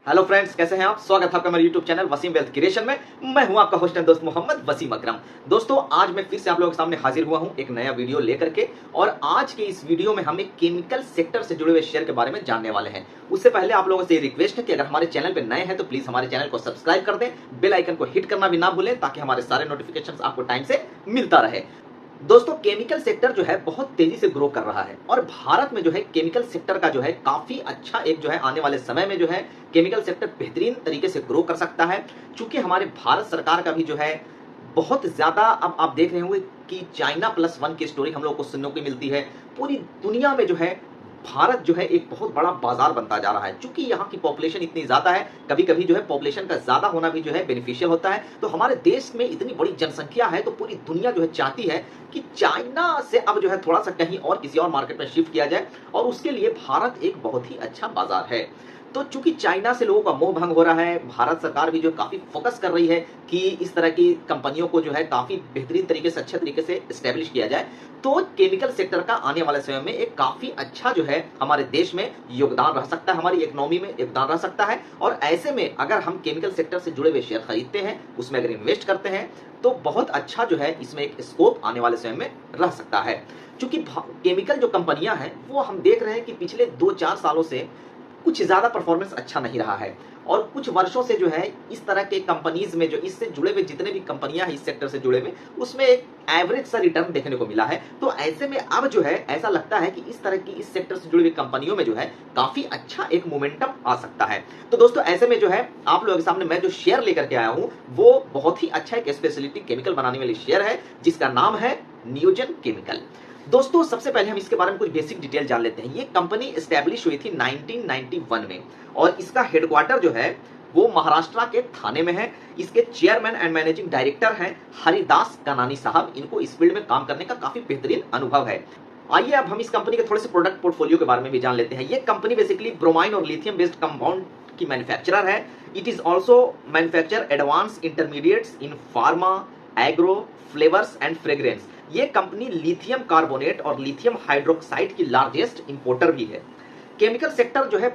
Hello friends, कैसे हैं आप। स्वागत है आपका मेरे YouTube channel Waseem wealth creation में। मैं हूं आपका होस्ट एंड दोस्त मोहम्मद वसीम अकरम। दोस्तों, आज मैं फिर से आप लोगों के सामने हाजिर हुआ हूं एक नया वीडियो लेकर के। और आज के इस वीडियो में हम एक केमिकल सेक्टर से जुड़े हुए शेयर के बारे में जानने वाले हैं। उससे पहले आप लोगों से रिक्वेस्ट है कि अगर हमारे चैनल पर नए हैं तो प्लीज हमारे चैनल को सब्सक्राइब कर दें, बेल आइकन को हिट करना भी ना भूलें ताकि हमारे सारे नोटिफिकेशन आपको टाइम से मिलता रहे। दोस्तों, केमिकल सेक्टर जो है बहुत तेजी से ग्रो कर रहा है और भारत में जो है केमिकल सेक्टर का जो है काफी अच्छा एक जो है आने वाले समय में जो है केमिकल सेक्टर बेहतरीन तरीके से ग्रो कर सकता है। चूंकि हमारे भारत सरकार का भी जो है बहुत ज्यादा, अब आप देख रहे होंगे कि चाइना प्लस वन की स्टोरी हम लोग को सुनने को मिलती है। पूरी दुनिया में जो है भारत जो है एक बहुत बड़ा बाजार बनता जा रहा है। चूंकि यहाँ की पॉपुलेशन इतनी ज्यादा है, कभी कभी जो है पॉपुलेशन का ज्यादा होना भी जो है बेनिफिशियल होता है। तो हमारे देश में इतनी बड़ी जनसंख्या है तो पूरी दुनिया जो है चाहती है कि चाइना से अब जो है थोड़ा सा कहीं और किसी और मार्केट में शिफ्ट किया जाए, और उसके लिए भारत एक बहुत ही अच्छा बाजार है। तो चूंकि चाइना से लोगों का मोह भंग हो रहा है, भारत सरकार भी जो काफी फोकस कर रही है कि इस तरह की कंपनियों को जो है काफी बेहतरीन तरीके से, अच्छे तरीके से एस्टेब्लिश किया जाए। तो केमिकल सेक्टर का आने वाले समय में एक काफी अच्छा जो है हमारे देश में योगदान रह सकता है, हमारी इकोनॉमी में योगदान रह सकता है। और ऐसे में अगर हम केमिकल सेक्टर से जुड़े हुए शेयर खरीदते हैं, उसमें अगर इन्वेस्ट करते हैं तो बहुत अच्छा जो है इसमें एक स्कोप आने वाले समय में रह सकता है। चूंकि केमिकल जो कंपनियां हैं वो हम देख रहे हैं कि पिछले 2-4 सालों से कुछ ज्यादा परफॉर्मेंस अच्छा नहीं रहा है, और कुछ वर्षों से जो है इस तरह के कंपनीज में जो इससे जुड़े हुए जितने भी कंपनियां हैं इस सेक्टर से जुड़े हुए, उसमें एक एवरेज सा रिटर्न देखने को मिला है। तो ऐसे में अब जो है ऐसा लगता है कि इस तरह की इस सेक्टर से जुड़ी हुई कंपनियों में जो है काफी अच्छा एक मोमेंटम आ सकता है। तो दोस्तों, ऐसे में जो है आप लोगों के सामने मैं जो शेयर लेकर के आया हूं वो बहुत ही अच्छा एक स्पेशलिटी केमिकल बनाने वाली शेयर है जिसका नाम है नियोजन केमिकल। दोस्तों, सबसे पहले हम इसके बारे में कुछ बेसिक डिटेल जान लेते हैं। ये कंपनी एस्टैब्लिश हुई थी 1991 में, और इसका हेडक्वार्टर जो है वो महाराष्ट्र के थाने में है। इसके चेयरमैन एंड मैनेजिंग डायरेक्टर हैं हरिदास कानानी साहब। इनको इस फील्ड में काम करने का काफी बेहतरीन अनुभव है। आइए अब हम इस कंपनी के थोड़े से प्रोडक्ट पोर्टफोलियो के बारे में भी जान लेते हैं। ये कंपनी बेसिकली ब्रोमाइन और लिथियम बेस्ड कंपाउंड की मैन्युफैक्चरर है। It is also manufacture advance intermediates in pharma, agro, flavours and fragrance. ये कंपनी लिथियम कार्बोनेट और लिथियम हाइड्रोक्साइड की लार्जेस्ट इंपोर्टर भी है। केमिकल सेक्टर जो है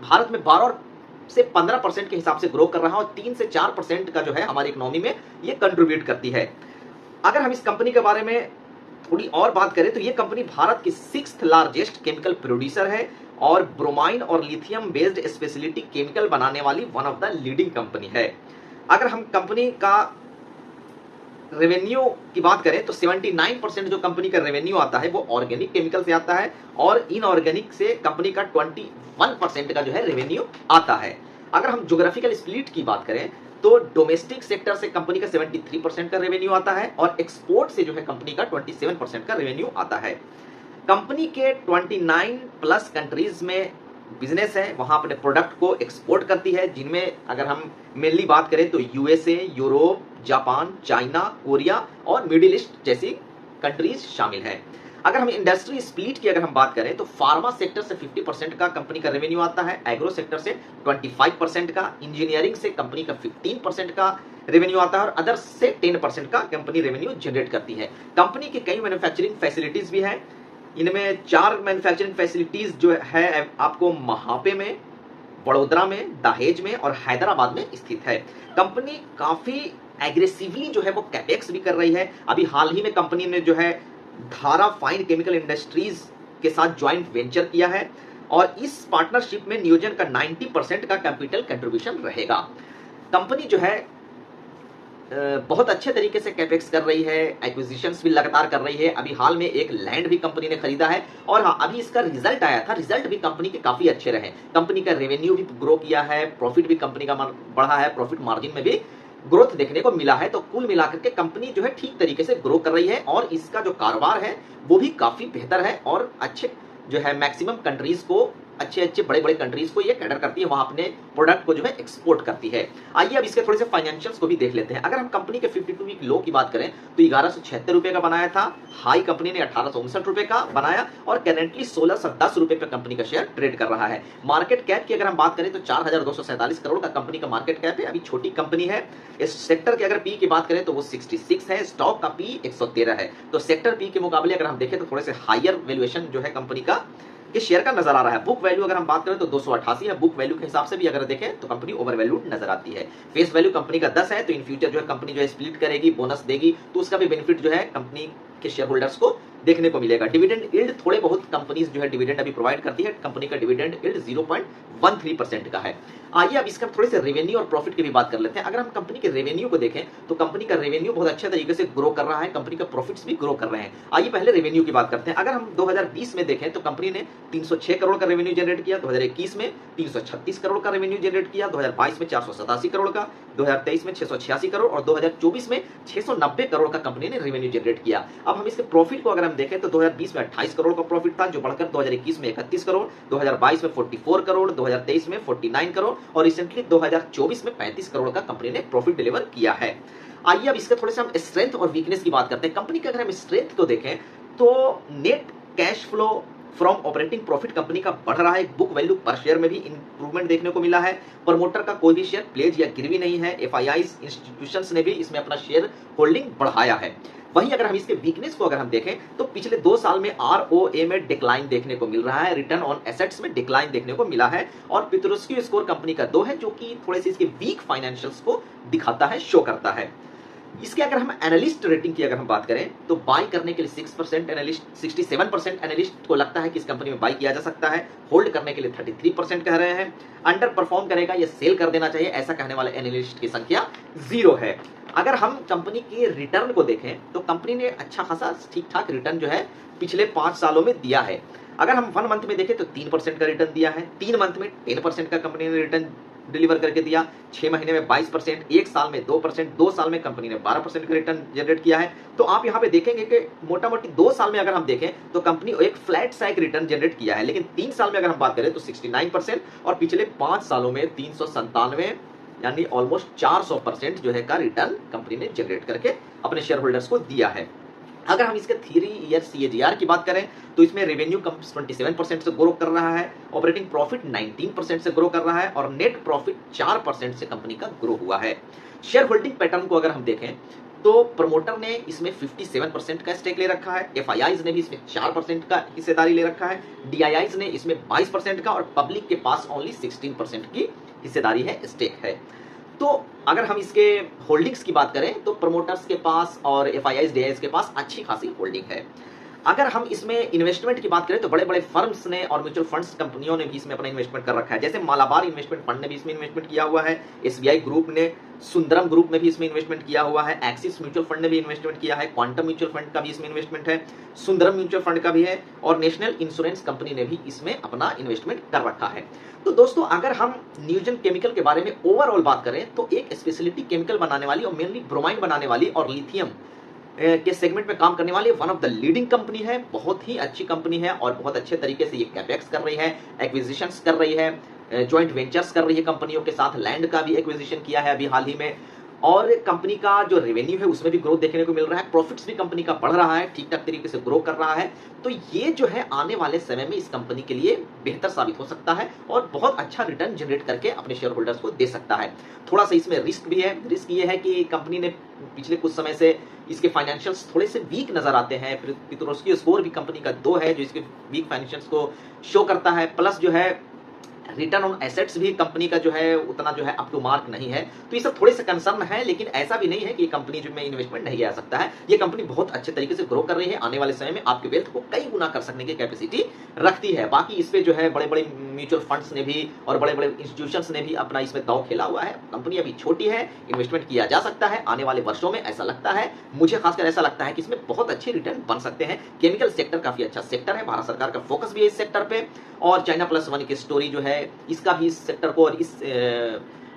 भारत में 12 से 15% के हिसाब से ग्रो कर रहा है, और 3 से 4% का जो है हमारी इकोनॉमी में ये कंट्रीब्यूट करती है। अगर हम इस कंपनी के बारे में थोड़ी और बात करें तो ये कंपनी भारत की 6th लार्जेस्ट केमिकल प्रोड्यूसर है, और ब्रोमाइन और लिथियम बेस्ड स्पेशलिटी केमिकल बनाने वाली one of the leading company है। अगर हम कंपनी का रेवेन्यू की बात करें तो 79% जो कंपनी का रेवेन्यू आता है वो ऑर्गेनिक केमिकल से आता है, और इनऑर्गेनिक से कंपनी का 21% का जो है रेवेन्यू आता है। अगर हम ज्योग्राफिकल स्प्लिट की बात करें तो डोमेस्टिक सेक्टर से कंपनी का 73% का रेवेन्यू आता है, और एक्सपोर्ट से जो है कंपनी का 27% का रेवेन्यू आता है। कंपनी के 29 प्लस कंट्रीज में बिजनेस है, वहां अपने प्रोडक्ट को एक्सपोर्ट करती है, जिनमें अगर हम मेनली बात करें तो USA, Europe, Japan, China, Korea और मिडिल ईस्ट जैसी कंट्रीज शामिल है। अगर हम इंडस्ट्री स्प्लिट की अगर हम बात करें तो फार्मा सेक्टर से 50% का कंपनी का रेवेन्यू आता है, एग्रो सेक्टर से 25% का, इंजीनियरिंग से कंपनी का 15% का रेवेन्यू आता है, और अदर्स से 10% का कंपनी रेवेन्यू जनरेट करती है। कंपनी की कई मैन्युफैक्चरिंग फैसिलिटीज भी हैं। इनमें 4 मैन्युफैक्चरिंग फैसिलिटीज जो है आपको महापे में, वडोदरा में, दहेज में और हैदराबाद में स्थित है। कंपनी काफी एग्रेसिवली जो है वो कैपेक्स भी कर रही है। अभी हाल ही में कंपनी ने जो है धारा फाइन केमिकल इंडस्ट्रीज के साथ ज्वाइंट वेंचर किया है, और इस पार्टनरशिप में नियोजन का 90% का कैपिटल कंट्रीब्यूशन रहेगा। कंपनी जो है बहुत अच्छे तरीके से कैपेक्स कर रही है, एक्विजिशंस भी लगातार कर रही है। अभी हाल में एक लैंड भी कंपनी ने खरीदा है, और हाँ, अभी इसका रिजल्ट आया था, रिजल्ट भी कंपनी के काफी अच्छे रहे। कंपनी का रेवेन्यू भी ग्रो किया है, प्रॉफिट भी कंपनी का बढ़ा है, प्रॉफिट मार्जिन में भी ग्रोथ देखने को मिला है। तो कुल मिलाकर के कंपनी जो है ठीक तरीके से ग्रो कर रही है, और इसका जो कारोबार है वो भी काफी बेहतर है, और अच्छे जो है मैक्सिमम कंट्रीज को, अच्छे बड़े कंट्रीज को ये कैटर करती है, वहां अपने प्रोडक्ट को जो है एक्सपोर्ट करती है। आइए अब इसके थोड़े से फाइनेंशियल्स को भी देख लेते हैं। अगर हम कंपनी के 52 वीक लो की बात करें तो 1176 रुपए का बनाया था, हाई कंपनी ने 1859 रुपए का बनाया, और करेंटली 1610 रुपए पे कंपनी का शेयर ट्रेड कर रहा है। मार्केट कैप की अगर हम बात करें तो 4247 करोड़ का कंपनी का मार्केट कैप है। अभी छोटी कंपनी है। इस सेक्टर के अगर पी की बात करें तो वो 66 है, स्टॉक का पी 113 है। तो सेक्टर पी के मुकाबले अगर हम देखें तो थोड़े से हायर वैल्यूएशन जो है कंपनी का के शेयर का नजर आ रहा है। बुक वैल्यू अगर हम बात करें तो 288 है, बुक वैल्यू के हिसाब से भी अगर देखें तो कंपनी ओवर वैल्यूड नजर आती है। फेस वैल्यू कंपनी का 10 है, तो इन फ्यूचर जो है कंपनी जो है स्प्लिट करेगी, बोनस देगी, तो उसका भी बेनिफिट जो है कंपनी के शेयर होल्डर्स को देखने को मिलेगा। डिविडेंड यील्ड थोड़े बहुत कंपनीज जो है डिविडेंड अभी प्रोवाइड करती है, कंपनी का डिविडेंड यील्ड 0.13% का है। आइए अब इसका थोड़े से रेवेन्यू और प्रॉफिट की भी बात कर लेते हैं। अगर हम कंपनी के रेवेन्यू को देखें तो कंपनी का रेवेन्यू बहुत अच्छे तरीके से ग्रो कर रहा है, कंपनी का प्रॉफिट्स भी ग्रो कर रहे हैं। आइए पहले रेवेन्यू की बात करते हैं। अगर हम 2020 में देखें तो कंपनी ने 306 करोड़ का रेवेन्यू जनरेट किया, 2021 में 336 करोड़ का रेवेन्यू जनरेट किया, 2022 में 487 करोड़ का, 2023 में 686 करोड़ और 2024 में 690 करोड़ का कंपनी ने रेवेन्यू जनरेट किया। अब हम इसके प्रॉफिट को अगर हम देखें तो 2020 में 28 करोड़ का प्रॉफिट था, जो बढ़कर 2021 में 31 करोड़, 2022 में 44 करोड़, 2023 में 49 करोड़ और रिसेंटली 2024 में 35 करोड़ का कंपनी ने प्रॉफिट डिलीवर किया है। आइए अब इसके थोड़े से हम स्ट्रेंथ और वीकनेस की बात करते हैं। कंपनी के अगर हम स्ट्रेंथ को देखें तो net cash flow from operating profit company का बढ़ रहा है, बुक वैल्यू पर शेयर में भी इंप्रूवमेंट देखने को मिला है, प्रमोटर का कोई भी शेयर प्लेज या गिरवी नहीं है, एफआईआईज इंस्टीट्यूशंस ने भी इसमें अपना शेयर होल्डिंग बढ़ाया है। वहीं अगर हम इसके वीकनेस को अगर हम देखें तो पिछले 2 साल में आरओए में डिक्लाइन देखने को मिल रहा है, रिटर्न ऑन एसेट्स में डिक्लाइन देखने को मिला है और पितृस्की स्कोर कंपनी का 2 है, जो कि थोड़े से इसके वीक फाइनेंशियल्स को दिखाता है, शो करता है। इसके अगर हम एनालिस्ट रेटिंग की अगर हम बात करें तो बाय करने के लिए 6% एनालिस्ट, 67% एनालिस्ट को लगता है कि इस कंपनी में बाय किया जा सकता है, होल्ड करने के लिए 33% कह रहे हैं, अंडर परफॉर्म करेगा या सेल कर देना चाहिए ऐसा कहने वाले एनालिस्ट की संख्या 0 है। अगर हम कंपनी के रिटर्न को देखें तो कंपनी ने अच्छा खासा ठीक ठाक रिटर्न जो है पिछले 5 सालों में दिया है। अगर हम 1 मंथ में देखें तो 3% का रिटर्न दिया है, 3 मंथ में 10% का कंपनी ने रिटर्न डिलीवर करके दिया, 6 महीने में 22%, 1 साल में 2%, 2 साल में कंपनी ने 12% का रिटर्न जनरेट किया है। तो आप यहाँ पे देखेंगे कि मोटा मोटी 2 साल में अगर हम देखें तो कंपनी एक फ्लैट साइक रिटर्न जनरेट किया है, लेकिन 3 साल में अगर हम बात करें तो 69% और पिछले 5 सालों में 397 यानी ऑलमोस्ट 400% जो है का रिटर्न कंपनी ने जनरेट करके अपने शेयर होल्डर्स को दिया है। अगर हम इसके 3 ईयर CAGR की बात करें तो इसमें रेवेन्यू 27% से ग्रो कर रहा है, ऑपरेटिंग प्रॉफिट 19% से ग्रो कर रहा है और नेट प्रॉफिट 4% से कंपनी का ग्रो हुआ है। शेयर होल्डिंग पैटर्न को अगर हम देखें तो प्रमोटर ने इसमें 57% का स्टेक ले रखा है, एफआईआईज ने भी इसमें 4% का हिस्सेदारी ले रखा है, डीआईआईज ने इसमें 22% का और पब्लिक के पास ओनली 16% की हिस्सेदारी है, स्टेक है। तो अगर हम इसके होल्डिंग्स की बात करें तो प्रमोटर्स के पास और एफआईआईज डीआईआईज के पास अच्छी खासी होल्डिंग है। अगर हम इसमें इन्वेस्टमेंट की बात करें तो बड़े बड़े फर्म्स ने और म्यूचुअल फंड्स कंपनियों ने भी इसमें अपना इन्वेस्टमेंट कर रखा है, जैसे मालाबार इन्वेस्टमेंट फंड ने भी इसमें इन्वेस्टमेंट किया हुआ है, एसबीआई ग्रुप ने, सुंदरम ग्रुप ने भी इसमें इन्वेस्टमेंट किया हुआ है, एक्सिस म्यूचुअल फंड ने भी इन्वेस्टमेंट किया है, क्वांटम म्यूचुअल फंड का भी इसमें इन्वेस्टमेंट है, सुंदरम म्यूचुअल फंड का भी है और नेशनल इंश्योरेंस कंपनी ने भी इसमें अपना इन्वेस्टमेंट कर रखा है। तो दोस्तों अगर हम न्यूजन केमिकल के बारे में ओवरऑल बात करें तो एक स्पेशलिटी केमिकल बनाने वाली और मेनली ब्रोमाइन बनाने वाली और लिथियम के सेगमेंट में काम करने वाली one of the leading company है, बहुत ही अच्छी कंपनी है और बहुत अच्छे तरीके से ये कैपेक्स कर रही है, एक्विजिशंस कर रही है, जॉइंट वेंचर्स कर रही है कंपनियों के साथ, लैंड का भी एक्विजिशन किया है अभी हाल ही में और कंपनी का जो रेवेन्यू है उसमें भी ग्रोथ देखने को मिल रहा है, प्रॉफिट्स भी कंपनी का बढ़ रहा है, ठीक ठाक तरीके से ग्रो कर रहा है। तो ये जो है आने वाले समय में इस कंपनी के लिए बेहतर साबित हो सकता है और बहुत अच्छा रिटर्न जनरेट करके अपने शेयर होल्डर्स को दे सकता है। थोड़ा सा इसमें रिस्क भी है, रिस्क ये है कि कंपनी ने पिछले कुछ समय से इसके फाइनेंशियल्स थोड़े से वीक नजर आते हैं, पितृस्की स्कोर भी कंपनी का 2 है जो इसके वीक फाइनेंशियल्स को शो करता है, प्लस जो है रिटर्न ऑन एसेट्स भी कंपनी का जो है उतना जो है अप टू मार्क नहीं है। तो ये सब थोड़े से कंसर्न है, लेकिन ऐसा भी नहीं है कि ये कंपनी जो में इन्वेस्टमेंट नहीं आ सकता है। ये कंपनी बहुत अच्छे तरीके से ग्रो कर रही है, आने वाले समय में आपके वेल्थ को कई गुना कर सकने की कैपेसिटी रखती है। बाकी इस पे जो है बड़े बड़े म्यूचुअल फंड्स ने भी और बड़े बड़े इंस्टीट्यूशंस ने भी अपना इसमें दांव खेला हुआ है। कंपनी अभी छोटी है, इन्वेस्टमेंट किया जा सकता है, आने वाले वर्षों में ऐसा लगता है, मुझे खासकर ऐसा लगता है कि इसमें बहुत अच्छे रिटर्न बन सकते हैं। केमिकल सेक्टर काफी अच्छा सेक्टर है, भारत सरकार का फोकस भी है इस सेक्टर पे और चाइना प्लस वन की स्टोरी जो है इसका भी इस सेक्टर को और इस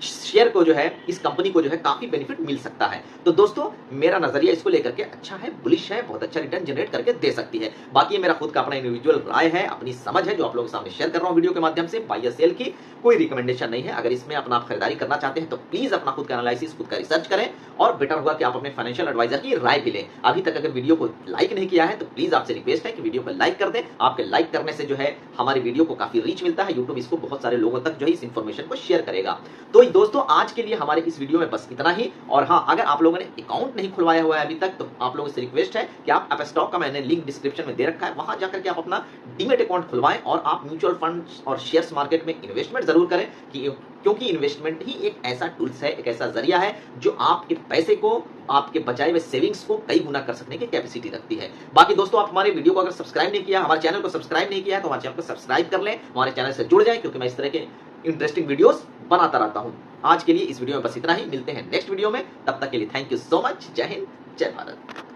शेयर को जो है, इस कंपनी को जो है काफी बेनिफिट मिल सकता है। तो दोस्तों मेरा नजरिया इसको लेकर के अच्छा है, बुलिश है, बहुत अच्छा रिटर्न जनरेट करके दे सकती है। बाकी ये मेरा खुद का अपना इंडिविजुअल राय है, अपनी समझ है जो आप लोगों के सामने शेयर कर रहा हूं वीडियो के माध्यम से। बाय या सेल की कोई रिकमेंडेशन नहीं है। अगर इसमें अपना आप खरीदारी करना चाहते हैं तो प्लीज अपना खुद का एनालिसिस, खुद का रिसर्च करें और बेटर होगा कि आप अपने फाइनेंशियल एडवाइजर की राय भी लें। अभी तक अगर वीडियो को लाइक नहीं किया है तो प्लीज आपसे रिक्वेस्ट है कि वीडियो को लाइक कर दें। आपके लाइक करने से जो है हमारे वीडियो को काफी रीच मिलता है, यूट्यूब इसको बहुत सारे लोगों तक जो है इस इन्फॉर्मेशन को शेयर करेगा। तो दोस्तों आज के लिए हमारे इस वीडियो में बस इतना ही। और हाँ, अगर आप लोगों ने अकाउंट नहीं खुलवाया हुआ है अभी तक, तो आप लोगों से रिक्वेस्ट है कि आप अपस्टॉक का मैंने लिंक डिस्क्रिप्शन में दे रखा है, वहां जाकर के आप अपना डीमेट अकाउंट खुलवाएं और आप म्यूचुअल फंड्स और शेयर्स मार्केट में इन्वेस्टमेंट जरूर करें, क्योंकि इन्वेस्टमेंट ही एक ऐसा टूल्स है, एक ऐसा जरिया है जो आपके पैसे को, आपके बचाए हुए सेविंग्स को कई गुना कर सकने की कैपेसिटी रखती है। बाकी दोस्तों, आप हमारे वीडियो को अगर सब्सक्राइब नहीं किया, हमारे चैनल को सब्सक्राइब नहीं किया है, तो हमारे चैनल को सब्सक्राइब कर लें, हमारे चैनल से जुड़ जाएं, क्योंकि मैं इस तरह के इंटरेस्टिंग वीडियोस बनाता रहता हूं। आज के लिए इस वीडियो में बस इतना ही, मिलते हैं नेक्स्ट वीडियो में, तब तक के लिए थैंक यू सो मच। जय हिंद, जय भारत।